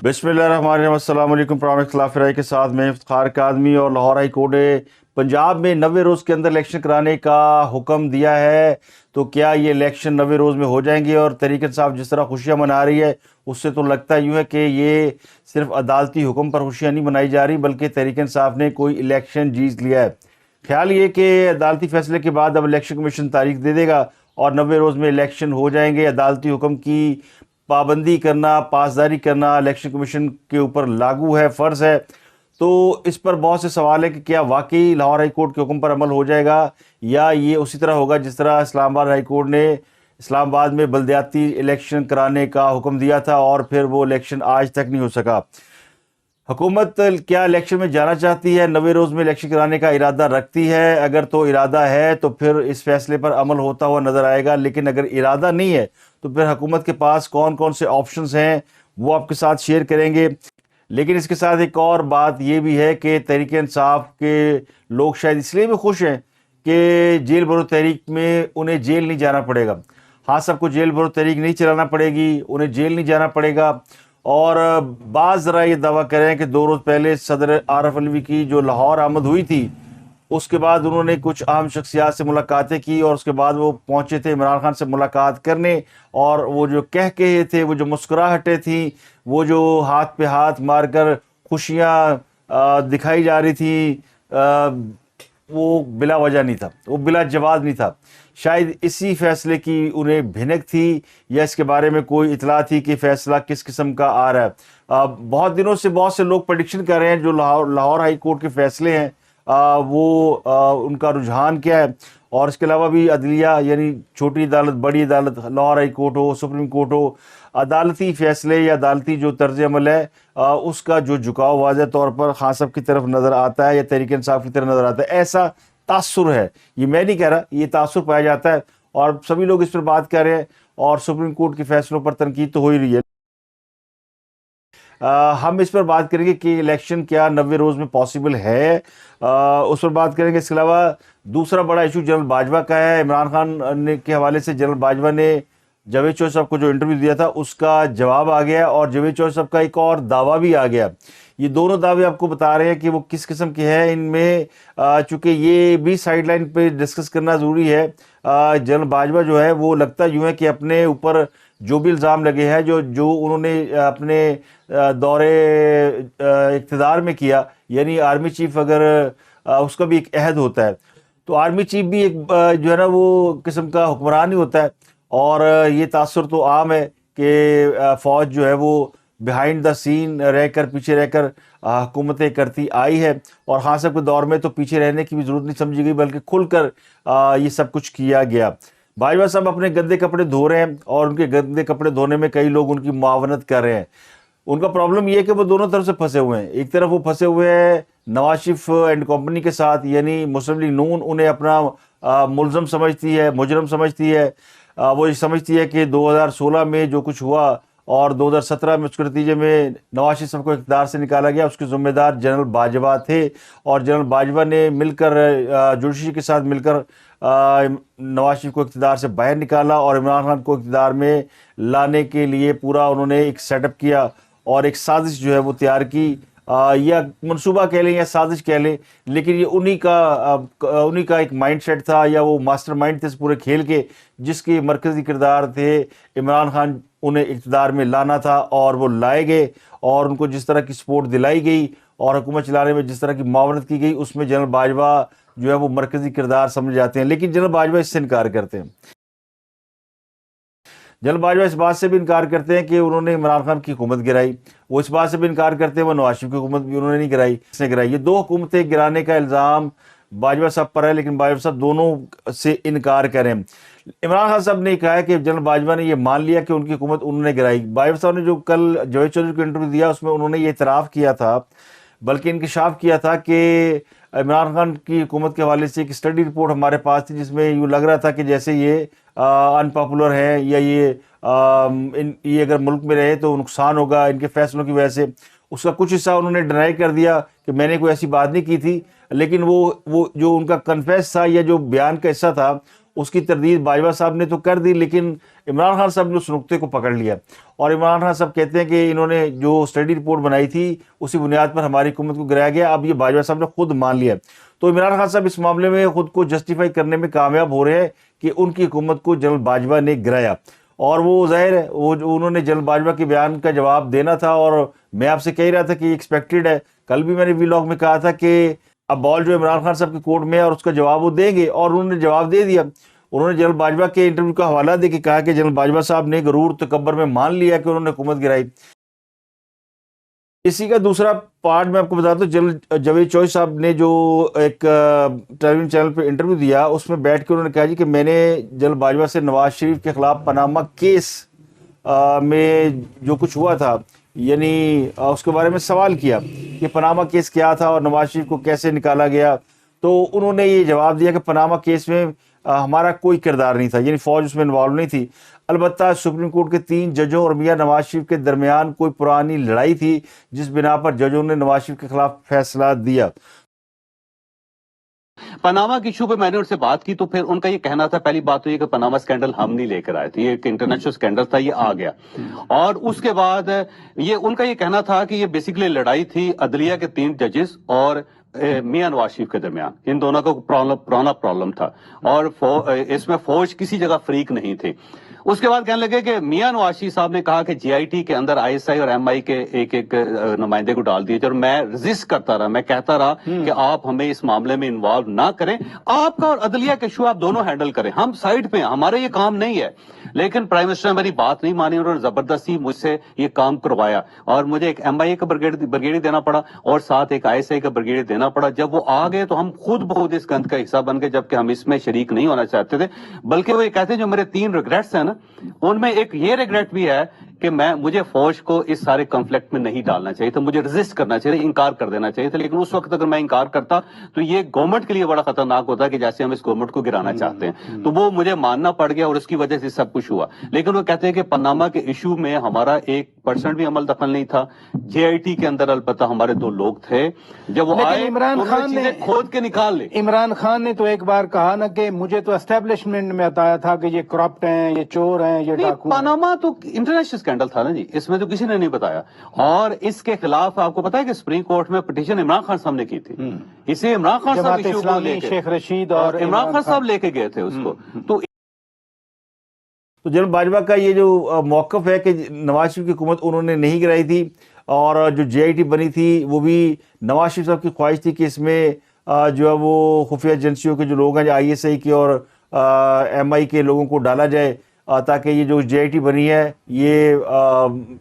بسم اللہ الرحمن الرحیم۔ السلام علیکم۔ پروگرام اختلاف رائے کے ساتھ میں افتخار کاظمی اور لاہور ہائی کورٹ نے پنجاب میں 90 روز کے اندر الیکشن کرانے کا حکم دیا ہے، تو کیا یہ الیکشن 90 روز میں ہو جائیں گے؟ اور تحریک انصاف جس طرح خوشیاں منا رہی ہے اس سے تو لگتا یوں ہے کہ یہ صرف عدالتی حکم پر خوشیاں نہیں منائی جا رہی بلکہ تحریک انصاف نے کوئی الیکشن جیت لیا ہے۔ خیال یہ کہ عدالتی فیصلے کے بعد اب الیکشن کمیشن تاریخ دے دے گا اور 90 روز میں الیکشن ہو جائیں گے۔ عدالتی حکم کی پابندی کرنا، پاسداری کرنا الیکشن کمیشن کے اوپر لاگو ہے، فرض ہے۔ تو اس پر بہت سے سوال ہے کہ کیا واقعی لاہور ہائی کورٹ کے حکم پر عمل ہو جائے گا یا یہ اسی طرح ہوگا جس طرح اسلام آباد ہائی کورٹ نے اسلام آباد میں بلدیاتی الیکشن کرانے کا حکم دیا تھا اور پھر وہ الیکشن آج تک نہیں ہو سکا۔ حکومت کیا الیکشن میں جانا چاہتی ہے؟ 90 روز میں الیکشن کرانے کا ارادہ رکھتی ہے؟ اگر تو ارادہ ہے تو پھر اس فیصلے پر عمل ہوتا ہوا نظر آئے گا، لیکن اگر ارادہ نہیں ہے تو پھر حکومت کے پاس کون کون سے آپشنز ہیں وہ آپ کے ساتھ شیئر کریں گے۔ لیکن اس کے ساتھ ایک اور بات یہ بھی ہے کہ تحریک انصاف کے لوگ شاید اس لیے بھی خوش ہیں کہ جیل برو تحریک میں انہیں جیل نہیں جانا پڑے گا۔ ہاں، سب کو جیل برو تحریک نہیں چلانا پڑے گی، انہیں جیل نہیں جانا پڑے گا۔ اور بعض ذرا یہ دعویٰ کریں کہ 2 روز پہلے صدر عارف علوی کی جو لاہور آمد ہوئی تھی اس کے بعد انہوں نے کچھ اہم شخصیات سے ملاقاتیں کی اور اس کے بعد وہ پہنچے تھے عمران خان سے ملاقات کرنے، اور وہ جو کہے تھے، وہ جو مسکراہٹیں تھیں، وہ جو ہاتھ پہ ہاتھ مار کر خوشیاں دکھائی جا رہی تھیں، وہ بلا وجہ نہیں تھا، وہ بلا جواز نہیں تھا۔ شاید اسی فیصلے کی انہیں بھنک تھی یا اس کے بارے میں کوئی اطلاع تھی کہ فیصلہ کس قسم کا آ رہا ہے۔ بہت دنوں سے بہت سے لوگ پریڈکشن کر رہے ہیں جو لاہور ہائی کورٹ کے فیصلے ہیں وہ ان کا رجحان کیا ہے، اور اس کے علاوہ بھی عدلیہ یعنی چھوٹی عدالت، بڑی عدالت، لاہور ہائی کورٹ ہو، سپریم کورٹ ہو، عدالتی فیصلے یا عدالتی جو طرز عمل ہے اس کا جو جھکاؤ واضح طور پر خان صاحب کی طرف نظر آتا ہے یا تحریک انصاف کی طرف نظر آتا ہے، ایسا تاثر ہے۔ یہ میں نہیں کہہ رہا، یہ تاثر پایا جاتا ہے اور سبھی لوگ اس پر بات کر رہے ہیں، اور سپریم کورٹ کے فیصلوں پر تنقید تو ہو ہی رہی ہے۔ ہم اس پر بات کریں گے کہ الیکشن کیا 90 روز میں پاسبل ہے، اس پر بات کریں گے۔ اس کے علاوہ دوسرا بڑا ایشو جنرل باجوہ کا ہے۔ عمران خان کے حوالے سے جنرل باجوہ نے جاوید چوہدری صاحب کو جو انٹرویو دیا تھا اس کا جواب آ گیا، اور جاوید چوہدری صاحب کا ایک اور دعویٰ بھی آ گیا۔ یہ دونوں دعوے آپ کو بتا رہے ہیں کہ وہ کس قسم کے ہیں۔ ان میں چونکہ یہ بھی سائیڈ لائن پہ ڈسکس کرنا ضروری ہے، جنرل باجوہ جو ہے وہ لگتا یوں ہے کہ اپنے اوپر جو بھی الزام لگے ہیں جو انہوں نے اپنے دور اقتدار میں کیا، یعنی آرمی چیف اگر اس کا بھی ایک عہد ہوتا ہے تو آرمی چیف بھی ایک جو ہے نا وہ قسم کا حکمران ہی ہوتا ہے، اور یہ تاثر تو عام ہے کہ فوج جو ہے وہ بیہائنڈ دا سین رہ کر، پیچھے رہ کر حکومتیں کرتی آئی ہے، اور خان صاحب کے دور میں تو پیچھے رہنے کی بھی ضرورت نہیں سمجھی گئی بلکہ کھل کر یہ سب کچھ کیا گیا۔ باجوہ صاحب اپنے گندے کپڑے دھو رہے ہیں اور ان کے گندے کپڑے دھونے میں کئی لوگ ان کی معاونت کر رہے ہیں۔ ان کا پرابلم یہ ہے کہ وہ دونوں طرف سے پھنسے ہوئے ہیں۔ ایک طرف وہ پھنسے ہوئے ہیں نواز شریف اینڈ کمپنی کے ساتھ، یعنی مسلم لیگ نون انہیں اپنا ملزم سمجھتی ہے، مجرم سمجھتی ہے۔ وہ یہ سمجھتی ہے کہ 2016 میں جو کچھ ہوا اور 2017 میں اس کے نتیجے میں نواز شریف صاحب کو اقتدار سے نکالا گیا، اس کے ذمہ دار جنرل باجوہ تھے، اور جنرل باجوہ نے مل کر جوڈیشری کے ساتھ مل کر نواز شریف کو اقتدار سے باہر نکالا اور عمران خان کو اقتدار میں لانے کے لیے پورا انہوں نے ایک سیٹ اپ کیا اور ایک سازش جو ہے وہ تیار کی، یا منصوبہ کہہ لیں یا سازش کہہ لیں، لیکن یہ انہی کا ایک مائنڈ سیٹ تھا، یا وہ ماسٹر مائنڈ تھے اس پورے کھیل کے، جس کے مرکزی کردار تھے عمران خان انہیں اقتدار میں لانا تھا، اور وہ لائے گئے، اور ان کو جس طرح کی سپورٹ دلائی گئی اور حکومت چلانے میں جس طرح کی معاونت کی گئی اس میں جنرل باجوہ جو ہے وہ مرکزی کردار سمجھ جاتے ہیں، لیکن جنرل باجوہ اس سے انکار کرتے ہیں۔ جنرل باجوہ اس بات سے بھی انکار کرتے ہیں کہ انہوں نے عمران خان کی حکومت گرائی، وہ اس بات سے بھی انکار کرتے ہیں وہ نواز شریف کی حکومت بھی انہوں نے نہیں گرائی، اس نے گرائی۔ یہ 2 حکومتیں گرانے کا الزام باجوہ صاحب پر ہے، لیکن باجوہ صاحب دونوں سے انکار کریں۔ عمران خان صاحب نے کہا ہے کہ جنرل باجوہ نے یہ مان لیا کہ ان کی حکومت انہوں نے گرائی۔ باجوہ صاحب نے جو کل جاوید چوہدری کو انٹرویو دیا اس میں انہوں نے یہ اعتراف کیا تھا، بلکہ انکشاف کیا تھا کہ عمران خان کی حکومت کے حوالے سے ایک اسٹڈی رپورٹ ہمارے پاس تھی جس میں یوں لگ رہا تھا کہ جیسے یہ ان پاپولر ہے، یا یہ اگر ملک میں رہے تو نقصان ہوگا ان کے فیصلوں کی وجہ سے۔ اس کا کچھ حصہ انہوں نے ڈینائی کر دیا کہ میں نے کوئی ایسی بات نہیں کی تھی، لیکن وہ جو ان کا کنفیس تھا یا جو بیان کا حصہ تھا اس کی تردید باجوہ صاحب نے تو کر دی، لیکن عمران خان صاحب نے اس نقطے کو پکڑ لیا، اور عمران خان صاحب کہتے ہیں کہ انہوں نے جو اسٹڈی رپورٹ بنائی تھی اسی بنیاد پر ہماری حکومت کو گرایا گیا۔ اب یہ باجوہ صاحب نے خود مان لیا، تو عمران خان صاحب اس معاملے میں خود کو جسٹیفائی کرنے میں کامیاب ہو رہے ہیں کہ ان کی حکومت کو جنرل باجوہ نے گرایا، اور وہ ظاہر ہے انہوں نے جنرل باجوہ کے بیان کا جواب دینا تھا، اور میں آپ سے کہہ رہا تھا کہ یہ ایکسپیکٹڈ ہے۔ کل بھی میں نے ویلاگ میں کہا تھا کہ اب بال جو عمران خان صاحب کے کورٹ میں ہے اور اس کا جواب وہ دیں گے، اور انہوں نے جواب دے دیا۔ انہوں نے جنرل باجوہ کے انٹرویو کا حوالہ دے کے کہا کہ جنرل باجوہ صاحب نے غرور تکبر میں مان لیا کہ انہوں نے حکومت گرائی۔ اسی کا دوسرا پارٹ میں آپ کو بتاتا ہوں، جنرل جاوید چوہدری صاحب نے جو ایک ٹیلی ویژن چینل پہ انٹرویو دیا، اس میں بیٹھ کے انہوں نے کہا جی کہ میں نے جنرل باجوہ سے نواز شریف کے خلاف پاناما کیس میں جو کچھ ہوا تھا، یعنی اس کے بارے میں سوال کیا کہ پاناما کیس کیا تھا اور نواز شریف کو کیسے نکالا گیا، تو انہوں نے یہ جواب دیا کہ پاناما کیس میں ہمارا کوئی کردار نہیں تھا، یعنی فوج اس میں انوالو نہیں تھی، البتہ سپریم کورٹ کے 3 ججوں اور میاں نواز شریف کے درمیان کوئی پرانی لڑائی تھی جس بنا پر ججوں نے نواز شریف کے خلاف فیصلہ دیا۔ پاناما کی ایشو پہ میں نے ان سے بات کی تو پھر ان کا یہ کہنا تھا، پہلی بات تو یہ کہ پاناما سکینڈل ہم نہیں لے کر آئے تھے، یہ ایک انٹرنیشنل سکینڈل تھا، یہ آ گیا، اور اس کے بعد یہ ان کا یہ کہنا تھا کہ یہ بیسیکلی لڑائی تھی عدلیہ کے 3 ججز اور میاں نواز شریف کے درمیان، ان دونوں کا پرانا پرابلم تھا، اور اس میں فوج کسی جگہ فریق نہیں تھی۔ اس کے بعد کہنے لگے کہ میاں نواز شریف صاحب نے کہا کہ جے آئی ٹی کے اندر آئی ایس آئی اور ایم آئی کے ایک نمائندے کو ڈال دیے، اور میں ریزسٹ کرتا رہا، میں کہتا رہا کہ آپ ہمیں اس معاملے میں انوالو نہ کریں، آپ کا اور عدلیہ کے ایشو آپ دونوں ہینڈل کریں، ہم سائڈ پہ ہیں، ہمارا یہ کام نہیں ہے۔ لیکن پرائم منسٹر نے میری بات نہیں مانی، انہوں نے زبردستی مجھ سے یہ کام کروایا، اور مجھے ایک ایم آئی اے کا بریگیڈ دینا پڑا اور ساتھ ایک آئی ایس آئی کا بریگیڈ دینا پڑا۔ جب وہ آ گئے تو ہم خود بخود اس گند کا حصہ بن گئے، جبکہ ہم اس میں شریک نہیں ہونا چاہتے تھے، بلکہ وہ یہ کہتے ہیں جو میرے 3 ریگریٹس ہیں نا، ان میں ایک یہ ریگریٹ بھی ہے کہ مجھے فوج کو اس سارے کنفلکٹ میں نہیں ڈالنا چاہیے تھا، مجھے ریزسٹ کرنا چاہیے، انکار کر دینا چاہیے تھا، لیکن اس وقت اگر میں انکار کرتا تو یہ گورنمنٹ کے لیے بڑا خطرناک ہوتا کہ جیسے ہم اس گورنمنٹ کو گرانا چاہتے ہیں، تو وہ مجھے ماننا پڑ گیا اور اس کی وجہ سے سب کچھ ہوا۔ لیکن وہ کہتے ہیں کہ پاناما کے ایشو میں ہمارا 1% بھی عمل دخل نہیں تھا، جے آئی ٹی کے اندر البتہ ہمارے 2 لوگ تھے، جب وہ آئے عمران خان نے کھود کے نکال لے۔ عمران خان نے تو ایک بار کہا نا کہ مجھے تو اسٹیبلشمنٹ میں بتایا تھا کہ یہ کرپٹ ہیں، یہ چور ہیں، یہ ڈاکو ہیں۔ پاناما تو انٹرنیشنل سکینڈل تھا نا جی، اس میں تو کسی نے نہیں بتایا، اور اس کے خلاف آپ کو پتا ہے کہ سپریم کورٹ میں پٹیشن عمران خان صاحب نے کی تھی، اسے عمران خان صاحب جماعت ایشو کو لے اسلامی، کے شیخ رشید اور عمران خان صاحب لے کے گئے تھے اس کو۔ تو جنرل باجوہ کا یہ جو موقف ہے کہ نواز شریف کی حکومت انہوں نے نہیں گرائی تھی، اور جو جے آئی ٹی بنی تھی وہ بھی نواز شریف صاحب کی خواہش تھی کہ اس میں جو ہے وہ خفیہ ایجنسیوں کے جو لوگ ہیں، آئی ایس آئی کے اور ایم آئی کے لوگوں کو ڈالا جائے، تاکہ یہ جو جے آئی ٹی بنی ہے یہ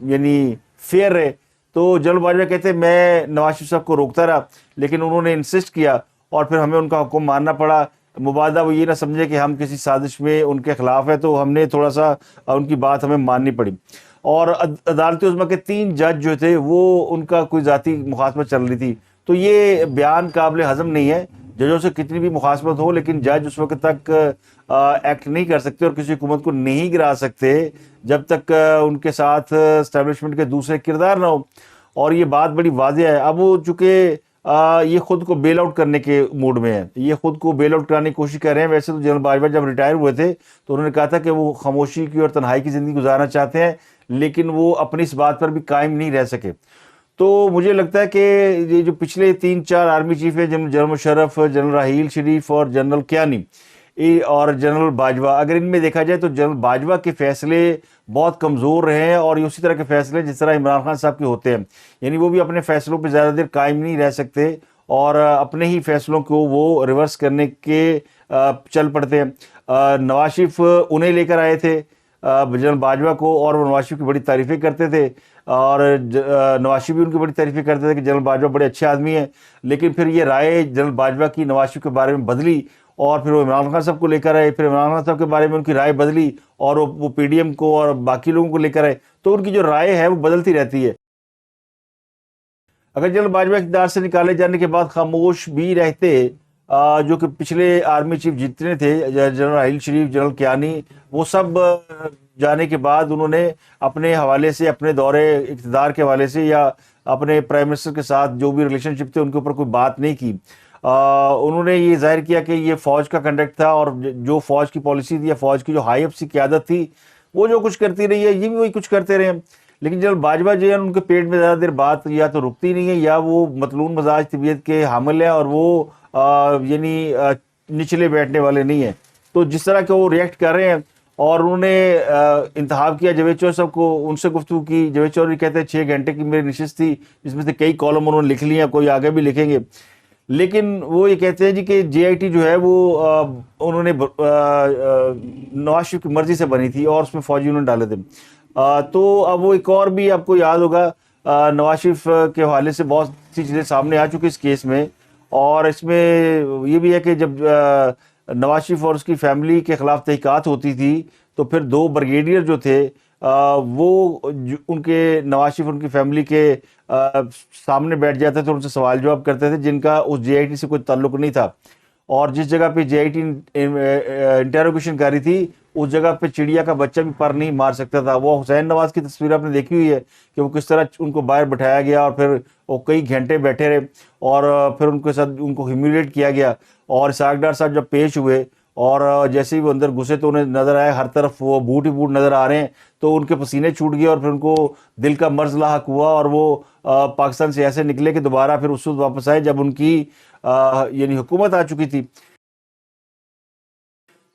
یعنی فیئر رہے۔ تو جنرل باجوہ کہتے ہیں میں نواز شریف صاحب کو روکتا رہا، لیکن انہوں نے انسسٹ کیا اور پھر ہمیں ان کا حکم ماننا پڑا۔ مبادہ وہ یہ نہ سمجھے کہ ہم کسی سازش میں ان کے خلاف ہیں، تو ہم نے تھوڑا سا ان کی بات ہمیں ماننی پڑی۔ اور عدالت عظمیٰ کے 3 جج جو تھے وہ ان کا کوئی ذاتی مخاصمت چل رہی تھی، تو یہ بیان قابل ہضم نہیں ہے۔ ججوں سے کتنی بھی مخاصمت ہو، لیکن جج اس وقت تک ایکٹ نہیں کر سکتے اور کسی حکومت کو نہیں گرا سکتے جب تک ان کے ساتھ اسٹیبلشمنٹ کے دوسرے کردار نہ ہو، اور یہ بات بڑی واضح ہے۔ اب وہ چونکہ یہ خود کو بیل آؤٹ کرنے کے موڈ میں ہے، یہ خود کو بیل آؤٹ کرانے کی کوشش کر رہے ہیں۔ ویسے تو جنرل باجوہ جب ریٹائر ہوئے تھے تو انہوں نے کہا تھا کہ وہ خاموشی کی اور تنہائی کی زندگی گزارنا چاہتے ہیں، لیکن وہ اپنی اس بات پر بھی قائم نہیں رہ سکے۔ تو مجھے لگتا ہے کہ یہ جو پچھلے 3-4 آرمی چیف ہیں، جنرل مشرف، جنرل راحیل شریف اور جنرل کیانی اور جنرل باجوہ، اگر ان میں دیکھا جائے تو جنرل باجوہ کے فیصلے بہت کمزور رہے ہیں، اور یہ اسی طرح کے فیصلے جس طرح عمران خان صاحب کے ہوتے ہیں، یعنی وہ بھی اپنے فیصلوں پہ زیادہ دیر قائم نہیں رہ سکتے اور اپنے ہی فیصلوں کو وہ ریورس کرنے کے چل پڑتے ہیں۔ نواز شریف انہیں لے کر آئے تھے جنرل باجوہ کو، اور وہ نواز شریف کی بڑی تعریفیں کرتے تھے، اور نواز شریف بھی ان کی بڑی تعریفیں کرتے تھے کہ جنرل باجوہ بڑے اچھے آدمی ہیں، لیکن پھر یہ رائے جنرل باجوہ کی نواز شریف کے بارے میں بدلی، اور پھر وہ عمران خان صاحب کو لے کر آئے، پھر عمران خان صاحب کے بارے میں ان کی رائے بدلی، اور وہ پی ڈی ایم کو اور باقی لوگوں کو لے کر آئے، تو ان کی جو رائے ہے وہ بدلتی رہتی ہے۔ اگر جنرل باجوہ اقتدار سے نکالے جانے کے بعد خاموش بھی رہتے، جو کہ پچھلے آرمی چیف جتنے تھے، جنرل راحیل شریف، جنرل کیانی، وہ سب جانے کے بعد انہوں نے اپنے حوالے سے، اپنے دورے اقتدار کے حوالے سے یا اپنے پرائم منسٹر کے ساتھ جو بھی ریلیشن شپ تھے ان کے اوپر کوئی بات نہیں کی۔ انہوں نے یہ ظاہر کیا کہ یہ فوج کا کنڈکٹ تھا اور جو فوج کی پالیسی تھی یا فوج کی جو ہائی اپ سی قیادت تھی وہ جو کچھ کرتی رہی ہے یہ بھی وہی کچھ کرتے رہے. لیکن جنرل باجوہ جو ہے ان کے پیٹ میں زیادہ دیر بات یا تو رکتی نہیں ہے یا وہ مطلون مزاج طبیعت کے حامل ہیں اور وہ یعنی نچلے بیٹھنے والے نہیں ہیں. تو جس طرح کہ وہ ریئیکٹ کر رہے ہیں اور انہوں نے انتخاب کیا جاوید چودھری صاحب کو, ان سے گفتگو کی. جاوید چودھری کہتے ہیں 6 گھنٹے کی میری نشست تھی جس میں سے کئی کالم انہوں نے لکھ لیے ہیں, کوئی آگے بھی لکھیں گے. لیکن وہ یہ کہتے ہیں جی کہ جے آئی ٹی جو ہے وہ انہوں نے نواز شریف کی مرضی سے بنی تھی اور اس میں فوجی انہوں نے ڈالے تھے. تو اب وہ ایک اور بھی آپ کو یاد ہوگا نواز شریف کے حوالے سے بہت سی چیزیں سامنے آ چکی اس کیس میں, اور اس میں یہ بھی ہے کہ جب نواز شریف اور اس کی فیملی کے خلاف تحقیقات ہوتی تھی تو پھر 2 بریگیڈیئر جو تھے وہ ان کے نواز شریف ان کی فیملی کے سامنے بیٹھ جاتے تھے, ان سے سوال جواب کرتے تھے جن کا اس جے آئی ٹی سے کوئی تعلق نہیں تھا. اور جس جگہ پہ جے آئی ٹی انٹیروگیشن کر رہی تھی اس جگہ پہ چڑیا کا بچہ بھی پر نہیں مار سکتا تھا. وہ حسین نواز کی تصویر آپ نے دیکھی ہوئی ہے کہ وہ کس طرح ان کو باہر بٹھایا گیا اور پھر وہ کئی گھنٹے بیٹھے رہے اور پھر ان کے ساتھ ان کو ہیومیلیٹ کیا گیا. اور اسحاق ڈار صاحب جب پیش ہوئے اور جیسے ہی وہ اندر گھسے تو انہیں نظر آئے ہر طرف وہ بوٹ ہی بوٹ نظر آ رہے ہیں, تو ان کے پسینے چھوٹ گئے اور پھر ان کو دل کا مرض لاحق ہوا اور وہ پاکستان سے ایسے نکلے کہ دوبارہ پھر اس وقت واپس آئے جب ان کی یعنی حکومت آ چکی تھی.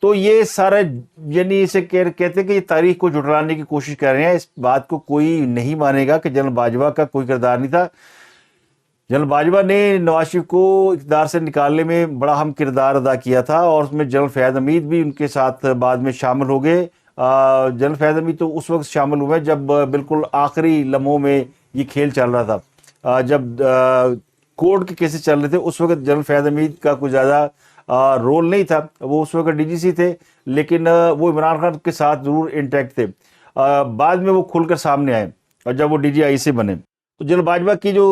تو یہ سارے یعنی اسے کہتے ہیں کہ یہ تاریخ کو جھٹلانے کی کوشش کر رہے ہیں. اس بات کو کوئی نہیں مانے گا کہ جنرل باجوہ کا کوئی کردار نہیں تھا. جنرل باجوہ نے نواز شریف کو اقتدار سے نکالنے میں بڑا اہم کردار ادا کیا تھا اور اس میں جنرل فیاض حمید بھی ان کے ساتھ بعد میں شامل ہو گئے. جنرل فیاض حمید تو اس وقت شامل ہوئے جب بالکل آخری لمحوں میں یہ کھیل چل رہا تھا, جب کورٹ کے کیسز چل رہے تھے اس وقت جنرل فیاض حمید کا کوئی زیادہ رول نہیں تھا. وہ اس وقت ڈی جی سی تھے لیکن وہ عمران خان کے ساتھ ضرور انٹیکٹ تھے. بعد میں وہ کھل کر سامنے آئے اور جب وہ ڈی جی آئی سے بنے. تو جنرل باجوہ کی جو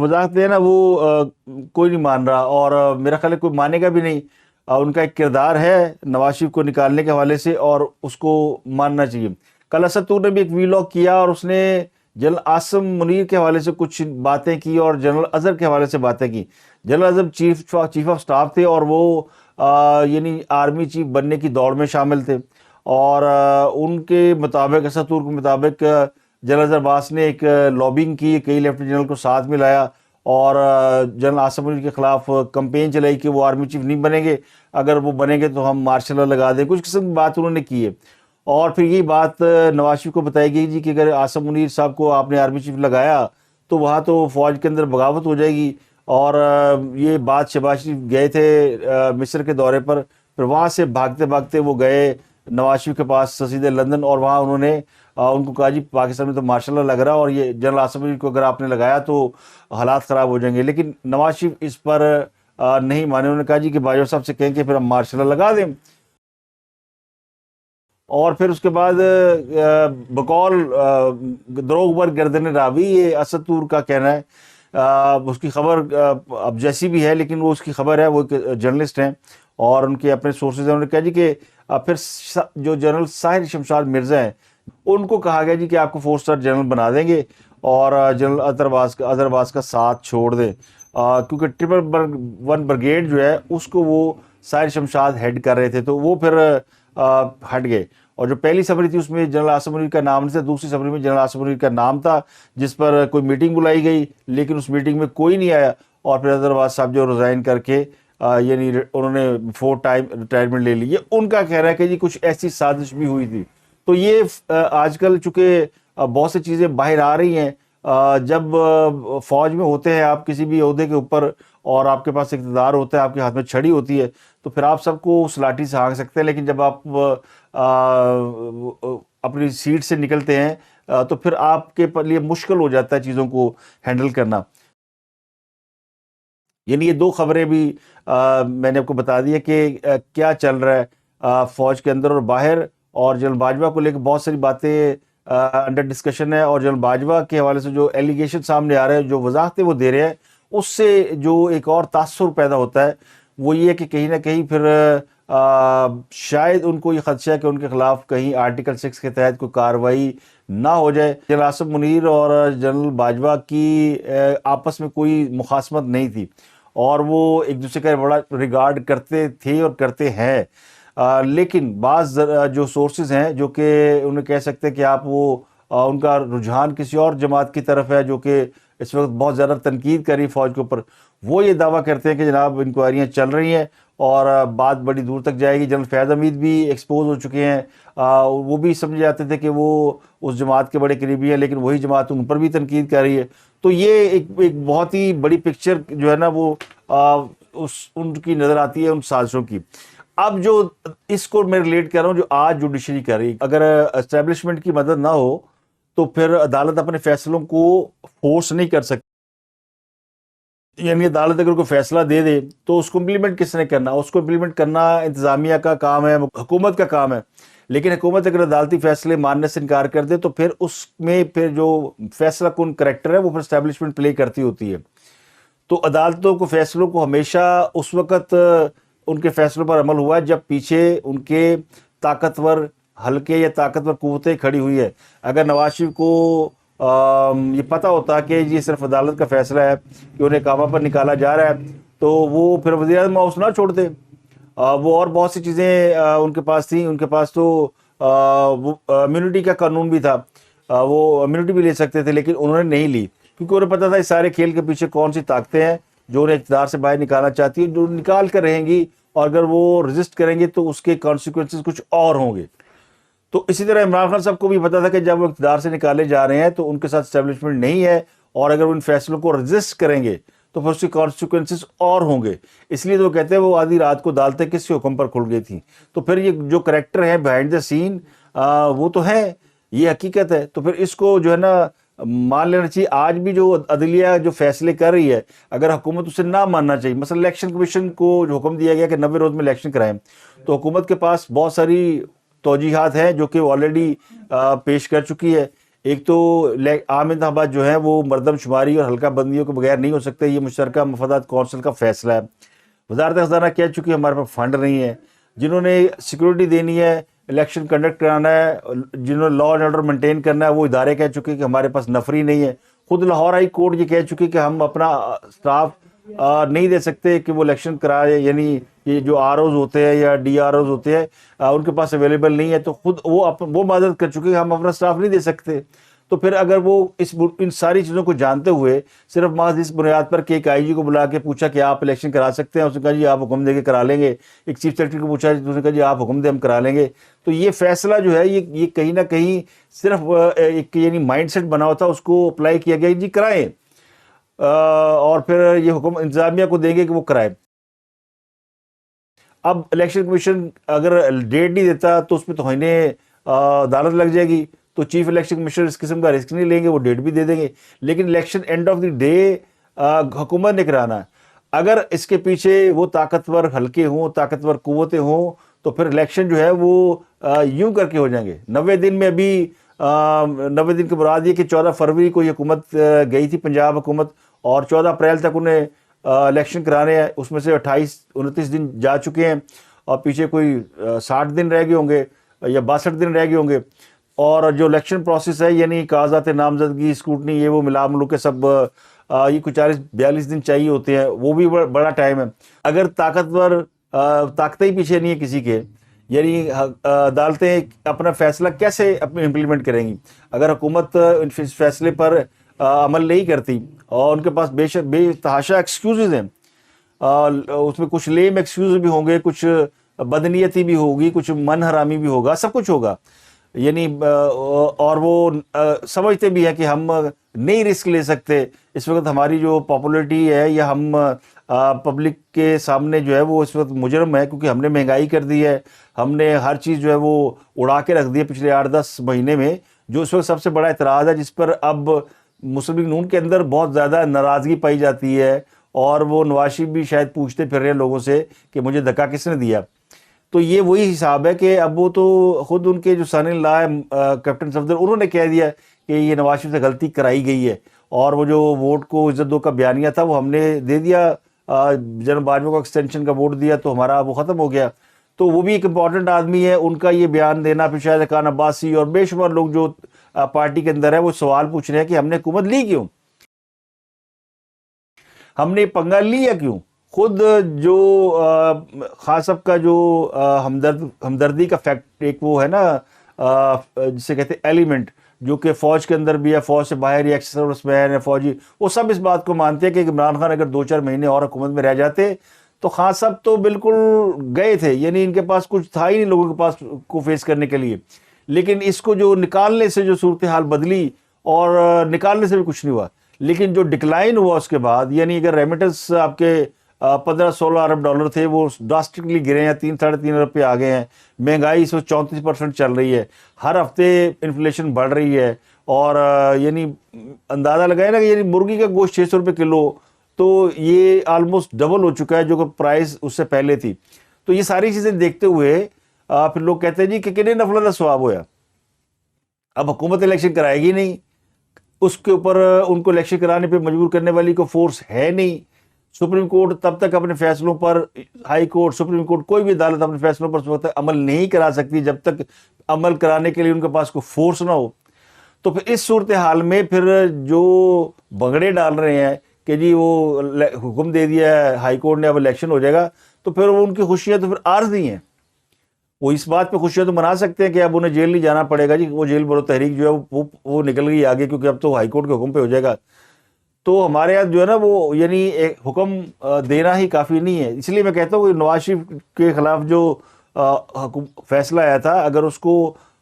وضاحت ہے نا وہ کوئی نہیں مان رہا اور میرا خیال ہے کوئی مانے گا بھی نہیں. ان کا ایک کردار ہے نواز شریف کو نکالنے کے حوالے سے اور اس کو ماننا چاہیے. کل اسد طور نے بھی ایک ویلاگ کیا اور اس نے جنرل عاصم منیر کے حوالے سے کچھ باتیں کی اور جنرل اظہر کے حوالے سے باتیں کی. General Azhar chief of staff تھے اور وہ یعنی آرمی چیف بننے کی دوڑ میں شامل تھے اور ان کے مطابق اسد طور کے مطابق جنرل اظہر عباس نے ایک لابنگ کی, کئی لیفٹیننٹ جنرل کو ساتھ میں لایا اور جنرل عاصم منیر کے خلاف کمپین چلائی کہ وہ آرمی چیف نہیں بنیں گے, اگر وہ بنیں گے تو ہم مارشل لا لگا دیں. کچھ قسم کی بات انہوں نے کی ہے اور پھر یہی بات نواز شریف کو بتائی گئی جی کہ اگر عاصم منیر صاحب کو آپ نے آرمی چیف لگایا تو وہاں تو فوج کے اندر بغاوت ہو جائے گی. اور یہ بات شہباز شریف گئے تھے مصر کے دورے پر, پھر وہاں سے بھاگتے بھاگتے وہ گئے نواز شریف کے پاس سیدھے لندن اور وہاں انہوں نے ان کو کہا جی پاکستان میں تو ماشاء اللہ لگ رہا اور یہ جنرل عاصم منیر کو اگر آپ نے لگایا تو حالات خراب ہو جائیں گے. لیکن نواز شریف اس پر نہیں مانے. انہوں نے کہا جی کہ باجوہ صاحب سے کہیں کہ پھر ہم مارشل اللہ لگا دیں. اور پھر اس کے بعد بقول دروغ بر گردن راوی یہ اسد طور کا کہنا ہے, اس کی خبر اب جیسی بھی ہے لیکن وہ اس کی خبر ہے, وہ ایک جرنلسٹ ہیں اور ان کے اپنے سورسز ہیں. انہوں نے کہا جی کہ پھر جو جنرل ساحر شمشاد مرزا ہیں ان کو کہا گیا جی کہ آپ کو 4 اسٹار جنرل بنا دیں گے اور جنرل اظہر عباس کا ساتھ چھوڑ دیں, کیونکہ 111 بریگیڈ جو ہے اس کو وہ ساحر شمشاد ہیڈ کر رہے تھے تو وہ پھر ہٹ گئے. اور جو پہلی سفری تھی اس میں جنرل عاصم منیر کا نام نہیں تھا, دوسری سفری میں جنرل عاصم منیر کا نام تھا جس پر کوئی میٹنگ بلائی گئی لیکن اس میٹنگ میں کوئی نہیں آیا اور پھر اظہر عباس صاحب جو ریزائن کر کے یعنی انہوں نے بفور ٹائم ریٹائرمنٹ لے لی. یہ ان کا کہہ رہا ہے کہ جی کچھ ایسی سازش بھی ہوئی تھی. تو یہ آج کل چونکہ بہت سی چیزیں باہر آ رہی ہیں, جب فوج میں ہوتے ہیں آپ کسی بھی عہدے کے اوپر اور آپ کے پاس اقتدار ہوتا ہے, آپ کے ہاتھ میں چھڑی ہوتی ہے تو پھر آپ سب کو اس لاٹھی سے ہانک سکتے ہیں, لیکن جب آپ اپنی سیٹ سے نکلتے ہیں تو پھر آپ کے لیے مشکل ہو جاتا ہے چیزوں کو ہینڈل کرنا. یعنی یہ 2 خبریں بھی میں نے آپ کو بتا دی ہے کہ کیا چل رہا ہے فوج کے اندر اور باہر, اور جنرل باجوہ کو لے کے بہت ساری باتیں انڈر ڈسکشن ہے. اور جنرل باجوہ کے حوالے سے جو ایلیگیشن سامنے آ رہے ہیں, جو وضاحتیں وہ دے رہے ہیں, اس سے جو ایک اور تاثر پیدا ہوتا ہے وہ یہ ہے کہ کہیں نہ کہیں پھر شاید ان کو یہ خدشہ ہے کہ ان کے خلاف کہیں آرٹیکل 6 کے تحت کوئی کارروائی نہ ہو جائے. جنرل عاصم منیر اور جنرل باجوہ کی آپس میں کوئی مخاصمت نہیں تھی اور وہ ایک دوسرے کا بڑا ریگارڈ کرتے تھے اور کرتے ہیں، لیکن بعض جو سورسز ہیں جو کہ انہیں کہہ سکتے ہیں کہ آپ وہ ان کا رجحان کسی اور جماعت کی طرف ہے جو کہ اس وقت بہت زیادہ تنقید کر رہی فوج کے اوپر، وہ یہ دعویٰ کرتے ہیں کہ جناب انکوائریاں چل رہی ہیں اور بات بڑی دور تک جائے گی۔ جنرل فیاض حمید بھی ایکسپوز ہو چکے ہیں، وہ بھی سمجھے جاتے تھے کہ وہ اس جماعت کے بڑے قریبی ہیں، لیکن وہی جماعت ان پر بھی تنقید کر رہی ہے۔ تو یہ ایک بہت ہی بڑی پکچر جو ہے نا وہ ان کی نظر آتی ہے ان سازشوں کی۔ اب جو اس کو میں ریلیٹ کر رہا ہوں جو آج جوڈیشری کر رہی ہے، اگر اسٹیبلشمنٹ کی مدد نہ ہو تو پھر عدالت اپنے فیصلوں کو فورس نہیں کر سکتی، یعنی عدالت اگر کوئی فیصلہ دے دے تو اس کو امپلیمنٹ کس نے کرنا؟ اس کو امپلیمنٹ کرنا انتظامیہ کا کام ہے، حکومت کا کام ہے۔ لیکن حکومت اگر عدالتی فیصلے ماننے سے انکار کر دے تو پھر اس میں پھر جو فیصلہ کن کریکٹر ہے وہ پھر اسٹیبلشمنٹ پلے کرتی ہوتی ہے۔ تو عدالتوں کو فیصلوں کو ہمیشہ اس وقت ان کے فیصلوں پر عمل ہوا ہے جب پیچھے ان کے طاقتور حلقے یا طاقتور قوتیں کھڑی ہوئی ہے۔ اگر نواز شریف کو یہ پتہ ہوتا کہ یہ صرف عدالت کا فیصلہ ہے کہ انہیں کامہ پر نکالا جا رہا ہے تو وہ پھر وزیر اعظم ہاؤس نہ چھوڑتے، وہ اور بہت سی چیزیں ان کے پاس تھیں۔ ان کے پاس تو امیونٹی کا قانون بھی تھا، وہ امیونٹی بھی لے سکتے تھے، لیکن انہوں نے نہیں لی کیونکہ انہیں پتہ تھا اس سارے کھیل کے پیچھے کون سی طاقتیں ہیں جو انہیں اقتدار سے باہر نکالنا چاہتی ہیں، جو نکال کر رہیں گی، اور اگر وہ رزسٹ کریں گے تو اس کے کانسیکوینسز کچھ اور ہوں گے۔ تو اسی طرح عمران خان صاحب کو بھی پتا تھا کہ جب وہ اقتدار سے نکالے جا رہے ہیں تو ان کے ساتھ اسٹیبلشمنٹ نہیں ہے، اور اگر وہ ان فیصلوں کو رزسٹ کریں گے تو پھر اس کے کانسیکوینسز اور ہوں گے۔ اس لیے تو وہ کہتے ہیں وہ آدھی رات کو عدالتیں کس کے حکم پر کھل گئی تھیں۔ تو پھر یہ جو کریکٹر ہیں بیہائنڈ دا سین وہ تو ہیں، یہ حقیقت ہے۔ تو پھر اس کو جو ہے نا مان لینا چاہیے۔ آج بھی جو عدلیہ جو فیصلے کر رہی ہے، اگر حکومت اسے نہ ماننا چاہیے، مثلا الیکشن کمیشن کو جو حکم دیا گیا کہ 90 روز میں الیکشن کرائیں، تو حکومت کے پاس بہت ساری توجیحات ہیں جو کہ وہ آلریڈی پیش کر چکی ہے۔ ایک تو عام انتخابات جو ہیں وہ مردم شماری اور حلقہ بندیوں کے بغیر نہیں ہو سکتے، یہ مشترکہ مفادات کونسل کا فیصلہ ہے۔ وزارت خزانہ کہہ چکی ہے ہمارے پاس فنڈ نہیں ہے۔ جنہوں نے سیکورٹی دینی ہے، الیکشن کنڈکٹ کرانا ہے، جنہوں نے لا اینڈ آرڈر مینٹین کرنا ہے، وہ ادارے کہہ چکے کہ ہمارے پاس نفری نہیں ہے۔ خود لاہور ہائی کورٹ یہ کہہ چکی کہ ہم اپنا سٹاف نہیں دے سکتے کہ وہ الیکشن کرائے، یعنی یہ جو آر اوز ہوتے ہیں یا ڈی آر اوز ہوتے ہیں ان کے پاس اویلیبل نہیں ہے، تو خود وہ معذرت کر چکے کہ ہم اپنا سٹاف نہیں دے سکتے۔ تو پھر اگر وہ ان ساری چیزوں کو جانتے ہوئے صرف محض اس بنیاد پر کہ ایک آئی جی کو بلا کے پوچھا کہ آپ الیکشن کرا سکتے ہیں، اس نے کہا جی آپ حکم دے کے کرا لیں گے، ایک چیف سیکرٹری کو پوچھا تو اس نے کہا جی آپ حکم دے ہم کرا لیں گے، تو یہ فیصلہ جو ہے یہ کہیں نہ کہیں صرف ایک یعنی مائنڈ سیٹ بنا ہوا تھا، اس کو اپلائی کیا گیا جی کرائیں، اور پھر یہ حکم انتظامیہ کو دیں گے کہ وہ کرائے۔ اب الیکشن کمیشن اگر ڈیٹ نہیں دیتا تو اس میں توہین عدالت لگ جائے گی، تو چیف الیکشن کمیشنر اس قسم کا رسک نہیں لیں گے، وہ ڈیٹ بھی دے دیں گے۔ لیکن election and of the day حکومت نے کرانا ہے۔ اگر اس کے پیچھے وہ طاقتور حلقے ہوں، طاقتور قوتیں ہوں، تو پھر الیکشن جو ہے وہ یوں کر کے ہو جائیں گے 90 دن میں۔ ابھی 90 دن کی مراد یہ کہ 14 فروری کو یہ حکومت گئی تھی، پنجاب حکومت، اور 14 اپریل تک انہیں الیکشن کرانے ہیں، اس میں سے 28-29 دن جا چکے ہیں، اور پیچھے کوئی 60 دن رہ گئے ہوں گے یا 62 دن رہ گئے ہوں گے۔ اور جو الیکشن پروسیس ہے یعنی کاغذات نامزدگی، اسکروٹنی، یہ وہ ملا ملو کے سب یہ کچھ 40-42 دن چاہیے ہوتے ہیں، وہ بھی بڑا ٹائم ہے۔ اگر طاقتیں ہی پیچھے نہیں ہیں کسی کے، یعنی عدالتیں اپنا فیصلہ کیسے امپلیمنٹ کریں گی؟ اگر حکومت اس فیصلے پر عمل نہیں کرتی اور ان کے پاس بے تحاشا ایکسکیوزز ہیں، اس میں کچھ لیم ایکسکیوز بھی ہوں گے، کچھ بدنیتی بھی ہوگی، کچھ من حرامی بھی ہوگا، سب کچھ ہوگا، یعنی اور وہ سمجھتے بھی ہیں کہ ہم نہیں رسک لے سکتے۔ اس وقت ہماری جو پاپولیٹی ہے یا ہم پبلک کے سامنے جو ہے وہ اس وقت مجرم ہے، کیونکہ ہم نے مہنگائی کر دی ہے، ہم نے ہر چیز جو ہے وہ اڑا کے رکھ دی ہے پچھلے 8-10 مہینے میں، جو اس وقت سب سے بڑا اعتراض ہے، جس پر اب مسلم لیگ نون کے اندر بہت زیادہ ناراضگی پائی جاتی ہے، اور وہ نواز شریف بھی شاید پوچھتے پھر رہے ہیں لوگوں سے کہ مجھے دھکا کس نے دیا۔ تو یہ وہی حساب ہے کہ اب وہ تو خود ان کے جو سن ان لا ہے کیپٹن صفدر، انہوں نے کہہ دیا کہ یہ نواز شریف سے غلطی کرائی گئی ہے، اور وہ جو ووٹ کو عزت دو کا بیانیہ تھا وہ ہم نے دے دیا، جنرل باجوہ کو ایکسٹینشن کا ووٹ دیا تو ہمارا وہ ختم ہو گیا۔ تو وہ بھی ایک امپورٹنٹ آدمی ہے، ان کا یہ بیان دینا، پھر شاید خان عباسی اور بے شمار لوگ جو پارٹی کے اندر ہے وہ سوال پوچھ رہے ہیں کہ ہم نے حکومت لی کیوں؟ ہم نے پنگا لیا کیوں؟ خود جو خان صاحب کا جو ہمدردی کا فیکٹ ایک وہ ہے نا جسے کہتے ہیں ایلیمنٹ، جو کہ فوج کے اندر بھی ہے، فوج سے باہر ہی ایکس سروس مین ہے، فوجی، وہ سب اس بات کو مانتے ہیں کہ عمران خان اگر 2-4 مہینے اور حکومت میں رہ جاتے تو خان صاحب تو بالکل گئے تھے، یعنی ان کے پاس کچھ تھا ہی نہیں لوگوں کے پاس کو فیس کرنے کے لیے. لیکن اس کو جو نکالنے سے جو صورتحال بدلی، اور نکالنے سے بھی کچھ نہیں ہوا، لیکن جو ڈکلائن ہوا اس کے بعد، یعنی اگر ریمیٹنس آپ کے 15-16 ارب ڈالر تھے وہ ڈراسٹکلی گرے ہیں، 3-3.5 ارب پہ آ گئے ہیں. مہنگائی اس وقت 34% چل رہی ہے، ہر ہفتے انفلیشن بڑھ رہی ہے، اور یعنی اندازہ لگائے نا کہ یعنی مرغی کا گوشت 600 روپے کلو، تو یہ آلموسٹ ڈبل ہو چکا ہے جو کہ پرائز اس سے پہلے تھی. تو یہ ساری چیزیں دیکھتے ہوئے پھر لوگ کہتے ہیں جی کہ کنہیں نفلہ دا ثواب ہویا. اب حکومت الیکشن کرائے گی نہیں، اس کے اوپر ان کو الیکشن کرانے پہ مجبور کرنے والی کو فورس ہے نہیں. سپریم کورٹ تب تک اپنے فیصلوں پر، ہائی کورٹ، سپریم کورٹ، کوئی بھی عدالت اپنے فیصلوں پر اس وقت تک عمل نہیں کرا سکتی جب تک عمل کرانے کے لیے ان کے پاس کوئی فورس نہ ہو. تو پھر اس صورتحال میں پھر جو بگڑے ڈال رہے ہیں کہ جی وہ حکم دے دیا ہے ہائی کورٹ نے، اب الیکشن ہو جائے گا، تو پھر وہ ان کی خوشیاں تو پھر عارضی ہیں. وہ اس بات پہ خوشیاں تو منا سکتے ہیں کہ اب انہیں جیل نہیں جانا پڑے گا، جی وہ جیل برو تحریک جو ہے وہ نکل گئی آگے، کیونکہ اب تو ہائی کورٹ کے حکم پہ ہو جائے گا. تو ہمارے یہاں جو ہے نا وہ یعنی ایک حکم دینا ہی کافی نہیں ہے. اس لیے میں کہتا ہوں کہ نواز شریف کے خلاف جو فیصلہ آیا تھا، اگر اس کو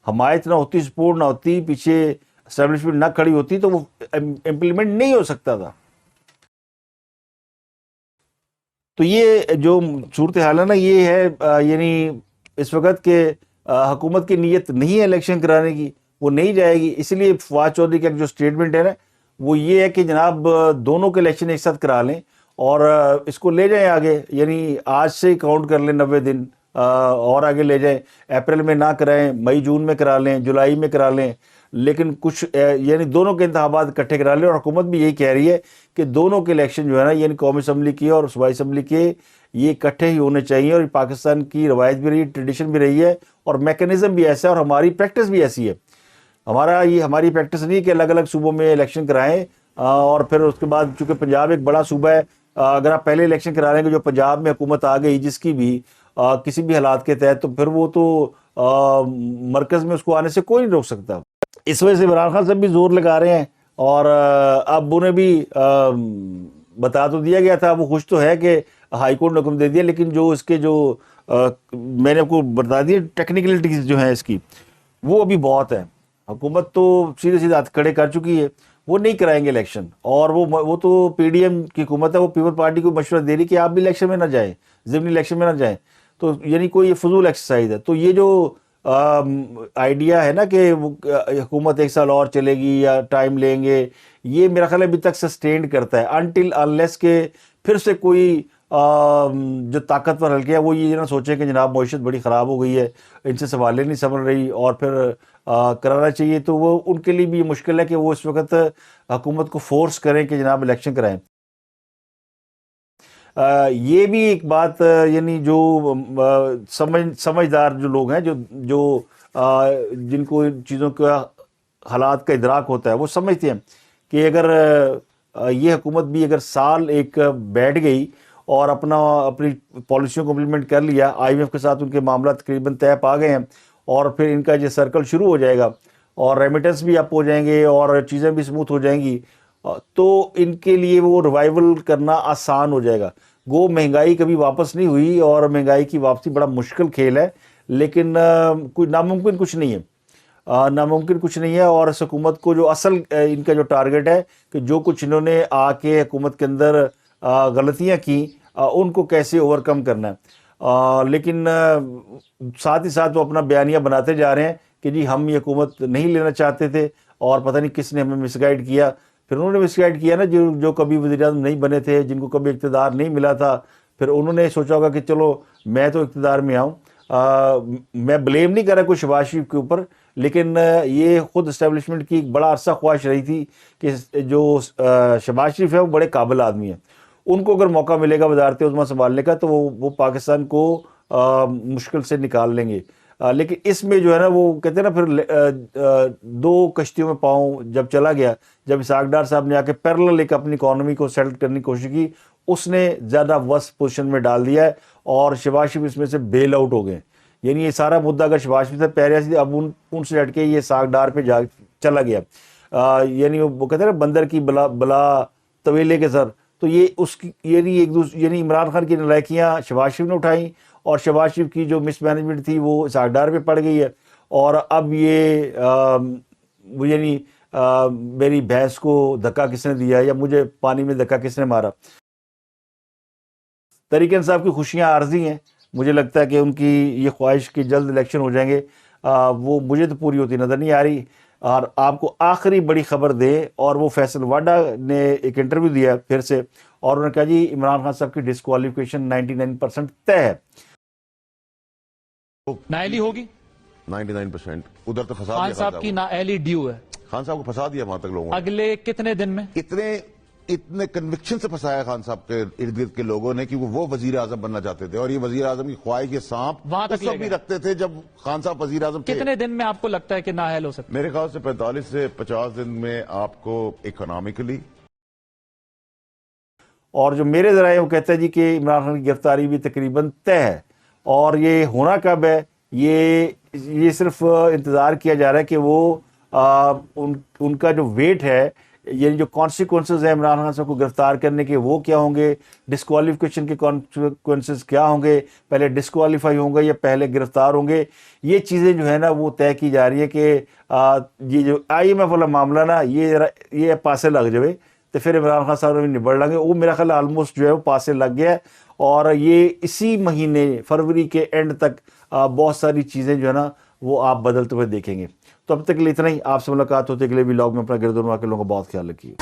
حمایت نہ ہوتی، سپورٹ نہ ہوتی، پیچھے اسٹیبلشمنٹ نہ کھڑی ہوتی، تو وہ امپلیمنٹ نہیں ہو سکتا تھا. تو یہ جو صورتحال ہے نا، یہ ہے یعنی اس وقت کہ حکومت کی نیت نہیں ہے الیکشن کرانے کی، وہ نہیں جائے گی. اس لیے فواد چودھری کا جو اسٹیٹمنٹ ہے نا وہ یہ ہے کہ جناب دونوں کے الیکشن ایک ساتھ کرا لیں اور اس کو لے جائیں آگے، یعنی آج سے کاؤنٹ کر لیں 90 دن اور آگے لے جائیں. اپریل میں نہ کرائیں، مئی جون میں کرا لیں، جولائی میں کرا لیں، لیکن کچھ یعنی دونوں کے انتخابات اکٹھے کرا لیں. اور حکومت بھی یہی کہہ رہی ہے کہ دونوں کے الیکشن جو ہے نا، یعنی قومی اسمبلی کی اور صوبائی اسمبلی کے، یہ اکٹھے ہی ہونے چاہیے. اور پاکستان کی روایت بھی رہی ہے، ٹریڈیشن بھی رہی ہے، اور میکنزم بھی ایسا ہے، اور ہماری پریکٹس بھی ایسی ہے. ہماری پریکٹس نہیں کہ الگ الگ صوبوں میں الیکشن کرائیں اور پھر اس کے بعد، چونکہ پنجاب ایک بڑا صوبہ ہے، اگر آپ پہلے الیکشن کرا لیں گے، جو پنجاب میں حکومت آ گئی جس کی بھی کسی بھی حالات کے تحت، تو پھر وہ تو مرکز میں اس کو آنے سے کوئی نہیں روک سکتا. اس وجہ سے عمران خان صاحب بھی زور لگا رہے ہیں، اور اب انہیں بھی بتا تو دیا گیا تھا، وہ خوش تو ہے کہ ہائی کورٹ نے حکم دے دیا، لیکن جو اس کے جو میں نے آپ کو بتا دیا ٹیکنیکلٹیز جو ہیں اس کی، وہ ابھی بہت ہے. حکومت تو سیدھے سیدھے ہاتھ کھڑے کر چکی ہے، وہ نہیں کرائیں گے الیکشن. اور وہ تو پی ڈی ایم کی حکومت ہے، وہ پیپل پارٹی کو مشورہ دے رہی کہ آپ بھی الیکشن میں نہ جائیں، ضمنی الیکشن میں نہ جائیں. تو یعنی کوئی یہ فضول ایکسرسائز ہے. تو یہ جو آئیڈیا ہے نا کہ حکومت 1 سال اور چلے گی یا ٹائم لیں گے، یہ میرا خیال ابھی تک سسٹینڈ کرتا ہے انٹل انلیس کہ پھر سے کوئی جو طاقتور حلقے ہیں وہ یہ نہ سوچیں کہ جناب معیشت بڑی خراب ہو گئی ہے، ان سے سنبھالے نہیں سنبھل رہی اور پھر کرانا چاہیے. تو وہ ان کے لیے بھی یہ مشکل ہے کہ وہ اس وقت حکومت کو فورس کریں کہ جناب الیکشن کرائیں. یہ بھی ایک بات یعنی جو سمجھدار جو لوگ ہیں، جو جن کو چیزوں کا حالات کا ادراک ہوتا ہے، وہ سمجھتے ہیں کہ اگر یہ حکومت بھی اگر سال ایک بیٹھ گئی اور اپنی پالیسیوں کو امپلیمنٹ کر لیا، آئی ایم ایف کے ساتھ ان کے معاملات تقریباً طے پا گئے ہیں، اور پھر ان کا یہ سرکل شروع ہو جائے گا اور ریمیٹنس بھی اپ ہو جائیں گے اور چیزیں بھی سموتھ ہو جائیں گی، تو ان کے لیے وہ ریوائول کرنا آسان ہو جائے گا. گو مہنگائی کبھی واپس نہیں ہوئی اور مہنگائی کی واپسی بڑا مشکل کھیل ہے، لیکن کوئی ناممکن کچھ نہیں ہے. اور اس حکومت کو جو اصل ان کا جو ٹارگٹ ہے کہ جو کچھ انہوں نے آ کے حکومت کے اندر غلطیاں کی، ان کو کیسے اوور کم کرنا ہے. لیکن ساتھ ہی ساتھ وہ اپنا بیانیہ بناتے جا رہے ہیں کہ جی ہم یہ حکومت نہیں لینا چاہتے تھے، اور پتہ نہیں کس نے ہمیں مس گائیڈ کیا. پھر انہوں نے مس گائیڈ کیا نا، جو کبھی وزیر اعظم نہیں بنے تھے، جن کو کبھی اقتدار نہیں ملا تھا، پھر انہوں نے سوچا ہوگا کہ چلو میں تو اقتدار میں آؤں. میں بلیم نہیں کر رہا کوئی شہباز شریف کے اوپر، لیکن یہ خود اسٹیبلشمنٹ کی ایک بڑا عرصہ خواہش رہی تھی کہ جو شہباز شریف ہے وہ بڑے قابل آدمی ہیں، ان کو اگر موقع ملے گا وزارت عظمیٰ سنبھالنے کا تو وہ پاکستان کو مشکل سے نکال لیں گے. لیکن اس میں جو ہے نا وہ کہتے ہیں نا پھر دو کشتیوں میں پاؤں جب چلا گیا، جب اسحاق ڈار صاحب نے آ کے پیرلل ایک اپنی اکانومی کو سیٹل کرنے کی کوشش کی، اس نے زیادہ ورس پوزیشن میں ڈال دیا ہے اور شہباز شریف اس میں سے بیل آؤٹ ہو گئے. یعنی یہ سارا مدعا اگر شہباز شریف سے پہلے سے اب ان سے ہٹ کے یہ اسحاق ڈار پہ جا چلا گیا. یعنی وہ کہتے ہیں نا بندر کی بلا طویلے کے سر، تو یہ اس کی یعنی عمران خان کی نالائکیاں شہباز شریف نے اٹھائیں اور شہباز شریف کی جو مس مینجمنٹ تھی وہ اسحاق ڈار پہ پڑ گئی ہے. اور اب یہ یعنی میری بھینس کو دھکا کس نے دیا یا مجھے پانی میں دھکا کس نے مارا. طریق انصاف کی خوشیاں عارضی ہیں، مجھے لگتا ہے کہ ان کی یہ خواہش کہ جلد الیکشن ہو جائیں گے وہ مجھے تو پوری ہوتی نظر نہیں آ رہی. اور آپ کو آخری بڑی خبر دیں، اور وہ فیصل واڈا نے ایک انٹرویو دیا پھر سے اور انہوں نے کہا جی عمران خان صاحب کی ڈسکوالیفیکیشن 99% طے ہے. نااہلی ہوگی 99%. ادھر تو فساد خان صاحب کی نااہلی ڈیو ہے. خان صاحب کو پھنسا دیا وہاں تک لوگوں نے. اگلے کتنے دن میں؟ اتنے کنوکشن سے پھنسایا خان صاحب کے ارد گرد کے لوگوں نے کہ وہ وزیر اعظم بننا چاہتے تھے، اور یہ وزیر اعظم کی خواہش یہ سانپ وہاں تک اس وقت بھی رکھتے تھے جب خان صاحب وزیر اعظم تھے. کتنے دن میں آپ کو لگتا ہے کہ نااہل ہو سکتا ہے؟ میرے خیال سے 45 سے 50 دن میں آپ کو اکنامکلی. اور جو میرے ذرائع وہ کہتے ہیں جی کہ عمران خان کی گرفتاری بھی تقریباً طے ہے. اور یہ ہونا کب ہے، یہ صرف انتظار کیا جا رہا ہے کہ وہ ان کا جو ویٹ ہے، یعنی جو کانسیکوینسز ہیں عمران خان صاحب کو گرفتار کرنے کے وہ کیا ہوں گے، ڈسکوالیفیکیشن کے کانسیکوینسز کیا ہوں گے، پہلے ڈسکوالیفائی ہوں گے یا پہلے گرفتار ہوں گے. یہ چیزیں جو ہے نا وہ طے کی جا رہی ہے کہ یہ جو IMF والا معاملہ نا یہ پاسے لگ جائے تو پھر عمران خان صاحب نے نبڑ لیں گے. وہ میرا خیال آلموسٹ جو ہے وہ پاسے لگ گیا ہے، اور یہ اسی مہینے فروری کے اینڈ تک بہت ساری چیزیں جو ہے نا وہ آپ بدلتے ہوئے دیکھیں گے. تو اب تک کے لیے اتنا ہی. آپ سے ملاقات ہوتے اگلے ولاگ میں. اپنا گرد و نواح کے لوگوں کا بہت خیال رکھیے.